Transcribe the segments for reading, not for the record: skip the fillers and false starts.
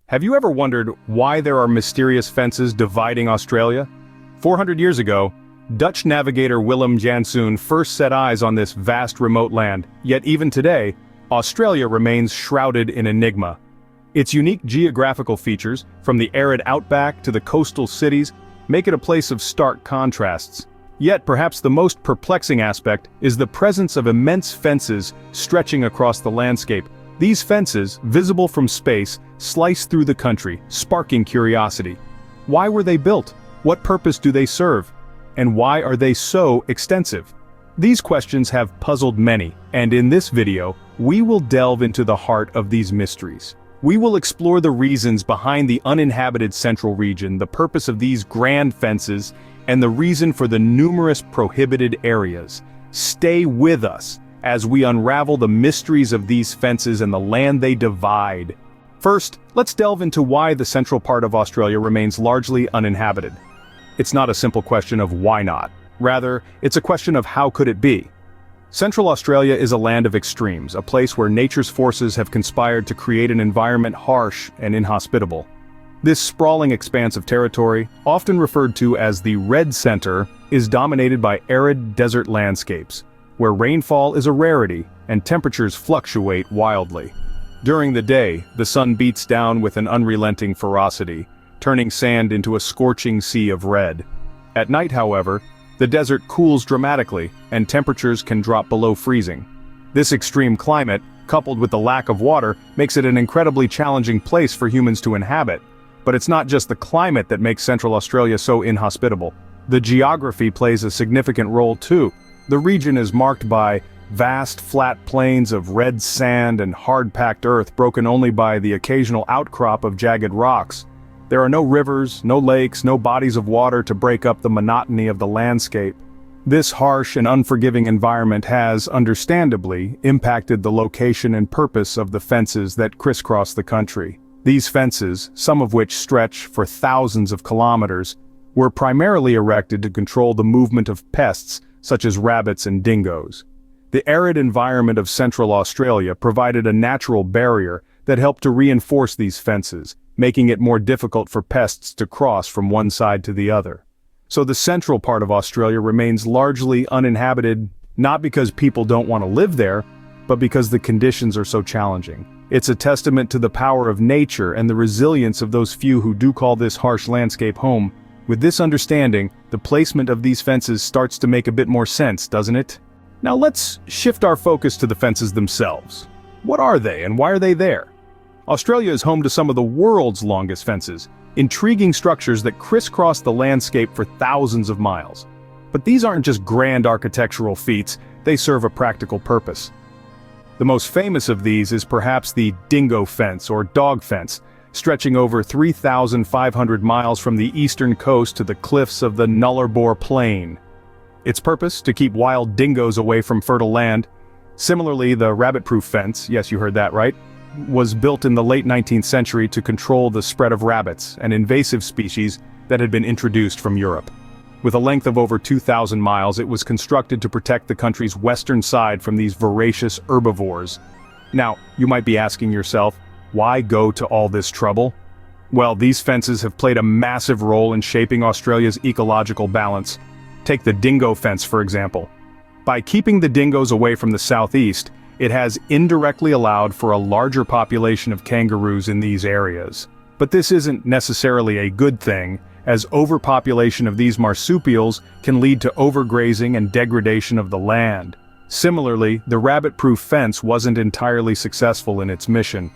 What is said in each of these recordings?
Have you ever wondered why there are mysterious fences dividing Australia? 400 years ago, Dutch navigator Willem Janszoon first set eyes on this vast remote land, yet even today, Australia remains shrouded in enigma. Its unique geographical features, from the arid outback to the coastal cities, make it a place of stark contrasts. Yet perhaps the most perplexing aspect is the presence of immense fences stretching across the landscape. These fences, visible from space, slice through the country, sparking curiosity. Why were they built? What purpose do they serve? And why are they so extensive? These questions have puzzled many, and in this video, we will delve into the heart of these mysteries. We will explore the reasons behind the uninhabited central region, the purpose of these grand fences, and the reason for the numerous prohibited areas. Stay with us as we unravel the mysteries of these fences and the land they divide. First, let's delve into why the central part of Australia remains largely uninhabited. It's not a simple question of why not. Rather, it's a question of how could it be. Central Australia is a land of extremes, a place where nature's forces have conspired to create an environment harsh and inhospitable. This sprawling expanse of territory, often referred to as the Red Centre, is dominated by arid desert landscapes, where rainfall is a rarity and temperatures fluctuate wildly. During the day, the sun beats down with an unrelenting ferocity, turning sand into a scorching sea of red. At night, however, the desert cools dramatically, and temperatures can drop below freezing. This extreme climate, coupled with the lack of water, makes it an incredibly challenging place for humans to inhabit. But it's not just the climate that makes Central Australia so inhospitable. The geography plays a significant role too. The region is marked by vast flat plains of red sand and hard-packed earth broken only by the occasional outcrop of jagged rocks. There are no rivers, no lakes, no bodies of water to break up the monotony of the landscape. This harsh and unforgiving environment has, understandably, impacted the location and purpose of the fences that crisscross the country. These fences, some of which stretch for thousands of kilometers, were primarily erected to control the movement of pests such as rabbits and dingoes. The arid environment of Central Australia provided a natural barrier that helped to reinforce these fences, making it more difficult for pests to cross from one side to the other. So the central part of Australia remains largely uninhabited, not because people don't want to live there, but because the conditions are so challenging. It's a testament to the power of nature and the resilience of those few who do call this harsh landscape home. With this understanding, the placement of these fences starts to make a bit more sense, doesn't it? Now let's shift our focus to the fences themselves. What are they and why are they there? Australia is home to some of the world's longest fences, intriguing structures that crisscross the landscape for thousands of miles. But these aren't just grand architectural feats, they serve a practical purpose. The most famous of these is perhaps the dingo fence or dog fence, stretching over 3,500 miles from the eastern coast to the cliffs of the Nullarbor Plain. Its purpose, to keep wild dingoes away from fertile land. Similarly, the rabbit-proof fence, yes, you heard that right, was built in the late 19th century to control the spread of rabbits, an invasive species that had been introduced from Europe. With a length of over 2,000 miles, it was constructed to protect the country's western side from these voracious herbivores. Now, you might be asking yourself, why go to all this trouble? Well, these fences have played a massive role in shaping Australia's ecological balance. Take the dingo fence, for example. By keeping the dingoes away from the southeast, it has indirectly allowed for a larger population of kangaroos in these areas. But this isn't necessarily a good thing, as overpopulation of these marsupials can lead to overgrazing and degradation of the land. Similarly, the rabbit-proof fence wasn't entirely successful in its mission.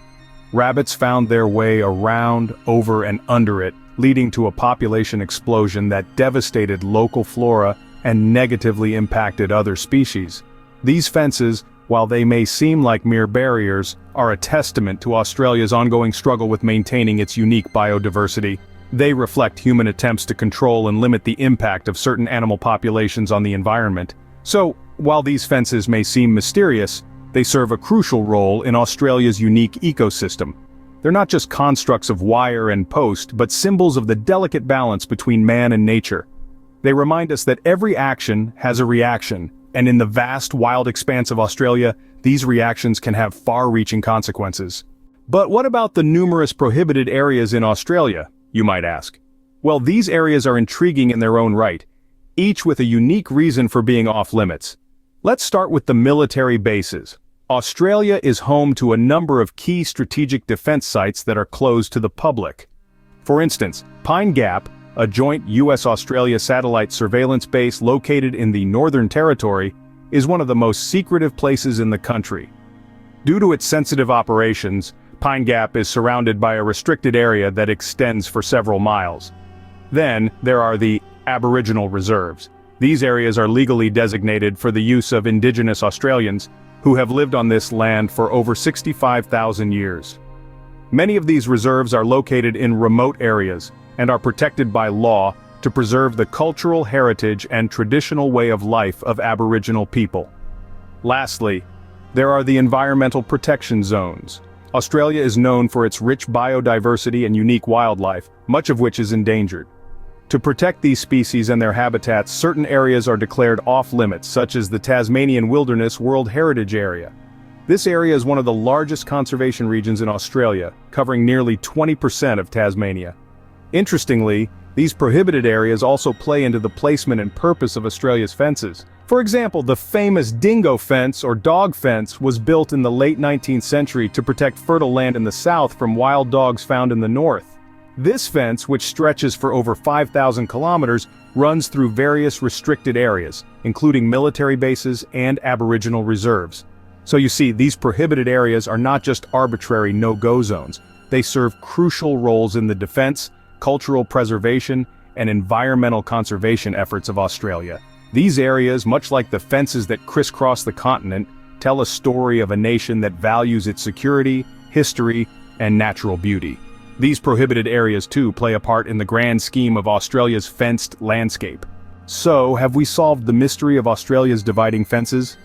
Rabbits found their way around, over, and under it, leading to a population explosion that devastated local flora and negatively impacted other species. These fences, while they may seem like mere barriers, are a testament to Australia's ongoing struggle with maintaining its unique biodiversity. They reflect human attempts to control and limit the impact of certain animal populations on the environment. So, while these fences may seem mysterious, they serve a crucial role in Australia's unique ecosystem. They're not just constructs of wire and post, but symbols of the delicate balance between man and nature. They remind us that every action has a reaction, and in the vast, wild expanse of Australia, these reactions can have far-reaching consequences. But what about the numerous prohibited areas in Australia, you might ask? Well, these areas are intriguing in their own right, each with a unique reason for being off-limits. Let's start with the military bases. Australia is home to a number of key strategic defense sites that are closed to the public. For instance, Pine Gap, a joint US-Australia satellite surveillance base located in the Northern Territory, is one of the most secretive places in the country. Due to its sensitive operations, Pine Gap is surrounded by a restricted area that extends for several miles. Then, there are the Aboriginal reserves. These areas are legally designated for the use of Indigenous Australians, who have lived on this land for over 65,000 years. Many of these reserves are located in remote areas, and are protected by law to preserve the cultural heritage and traditional way of life of Aboriginal people. Lastly, there are the environmental protection zones. Australia is known for its rich biodiversity and unique wildlife, much of which is endangered. To protect these species and their habitats, certain areas are declared off-limits, such as the Tasmanian Wilderness World Heritage Area. This area is one of the largest conservation regions in Australia, covering nearly 20% of Tasmania. Interestingly, these prohibited areas also play into the placement and purpose of Australia's fences. For example, the famous dingo fence or dog fence was built in the late 19th century to protect fertile land in the south from wild dogs found in the north. This fence, which stretches for over 5,000 kilometers, runs through various restricted areas, including military bases and Aboriginal reserves. So you see, these prohibited areas are not just arbitrary no-go zones. They serve crucial roles in the defense, cultural preservation, and environmental conservation efforts of Australia. These areas, much like the fences that crisscross the continent, tell a story of a nation that values its security, history, and natural beauty. These prohibited areas too play a part in the grand scheme of Australia's fenced landscape. So, have we solved the mystery of Australia's dividing fences?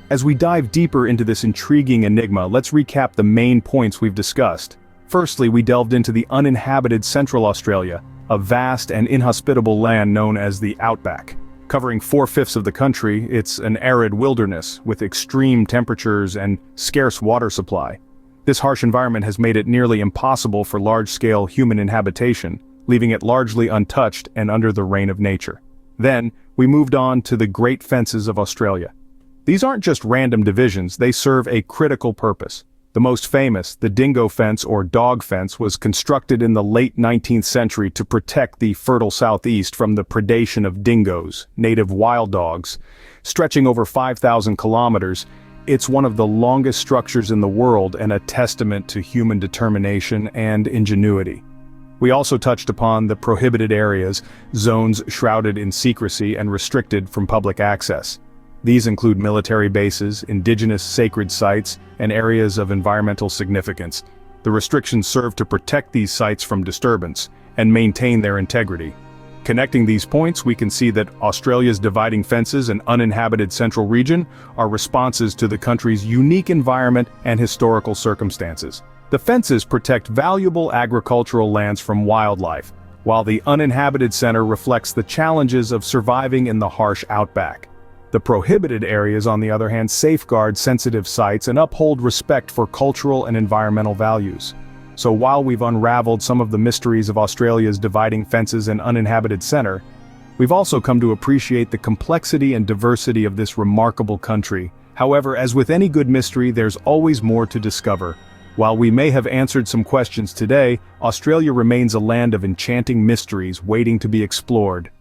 As we dive deeper into this intriguing enigma, let's recap the main points we've discussed. Firstly, we delved into the uninhabited Central Australia, a vast and inhospitable land known as the Outback. Covering 4/5 of the country, it's an arid wilderness with extreme temperatures and scarce water supply. This harsh environment has made it nearly impossible for large-scale human inhabitation, leaving it largely untouched and under the reign of nature. Then, we moved on to the Great Fences of Australia. These aren't just random divisions, they serve a critical purpose. The most famous, the dingo fence or dog fence, was constructed in the late 19th century to protect the fertile southeast from the predation of dingoes, native wild dogs. Stretching over 5,000 kilometers, it's one of the longest structures in the world and a testament to human determination and ingenuity. We also touched upon the prohibited areas, zones shrouded in secrecy and restricted from public access. These include military bases, indigenous sacred sites, and areas of environmental significance. The restrictions serve to protect these sites from disturbance and maintain their integrity. Connecting these points, we can see that Australia's dividing fences and uninhabited central region are responses to the country's unique environment and historical circumstances. The fences protect valuable agricultural lands from wildlife, while the uninhabited center reflects the challenges of surviving in the harsh outback. The prohibited areas, on the other hand, safeguard sensitive sites and uphold respect for cultural and environmental values. So while we've unraveled some of the mysteries of Australia's dividing fences and uninhabited center, we've also come to appreciate the complexity and diversity of this remarkable country. However, as with any good mystery, there's always more to discover. While we may have answered some questions today, Australia remains a land of enchanting mysteries waiting to be explored.